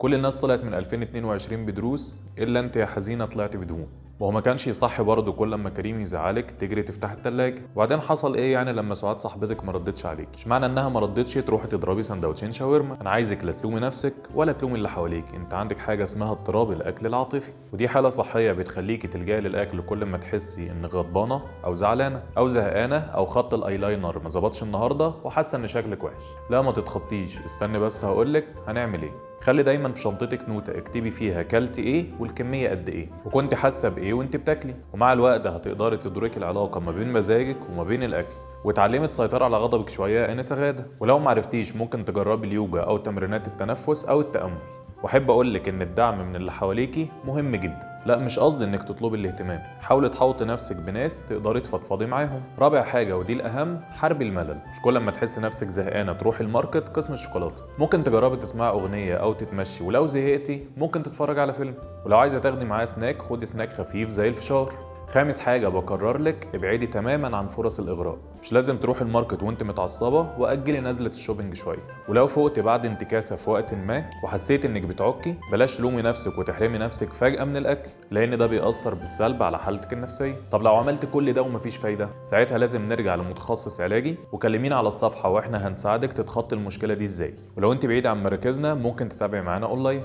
كل الناس طلعت من 2022 بدروس الا انت يا حزينه طلعت بدهون. وهو ما كانش يصح برضه كل لما كريم يزعلك تجري تفتح التلاجة. وبعدين حصل ايه يعني لما سعاد صاحبتك ما ردتش عليك؟ مش معنى انها ما ردتش تروحي تضربي سندوتشين شاورما. انا عايزك لا تلومي نفسك ولا تلومي اللي حواليك. انت عندك حاجه اسمها اضطراب الاكل العاطفي، ودي حاله صحيه بتخليكي تلجئي للاكل كل ما تحسي انك غضبانه او زعلانه او زهقانه او خط الايلاينر ما ظبطش النهارده وحاسه ان شكلك وحش. لا ما تتخطيش، استني بس هقولك هنعمل ايه. خلي دايما في شنطتك نوتة اكتبي فيها كلتي ايه والكمية قد ايه وكنت حاسة بايه وانت بتاكلي، ومع الوقت هتقدري تدركي العلاقة ما بين مزاجك وما بين الاكل وتعلمي تسيطري على غضبك شوية يا انسة غادة. ولو معرفتيش ممكن تجربي اليوجا او تمرينات التنفس او التأمل. واحب اقولك ان الدعم من اللي حواليكي مهم جدا. لا مش قصدي انك تطلبي الاهتمام، حاولي تحوطي نفسك بناس تقدري تفضفضي معاهم. رابع حاجه ودي الاهم، حاربي الملل. مش كل ما تحسي نفسك زهقانه تروحي الماركت قسم الشوكولاته. ممكن تجربي تسمعي اغنيه او تتمشي، ولو زهقتي ممكن تتفرج على فيلم. ولو عايزه تاخدي معاه سناك خدي سناك خفيف زي الفشار. خامس حاجة بكرر لك، ابعدي تماما عن فرص الإغراء. مش لازم تروحي الماركت وانت متعصبة، وأجلي نزلة الشوبينج شوية. ولو فوقتي بعد انتكاسة في وقت ما وحسيت انك بتعكي، بلاش تلومي نفسك وتحرمي نفسك فجأة من الأكل، لأن ده بيأثر بالسلب على حالتك النفسية. طب لو عملت كل ده ومفيش فايدة، ساعتها لازم نرجع لمتخصص علاجي، وكلمينا على الصفحة واحنا هنساعدك تتخطي المشكلة دي ازاي. ولو انت بعيد عن مراكزنا ممكن تتابعي معانا اونلاين.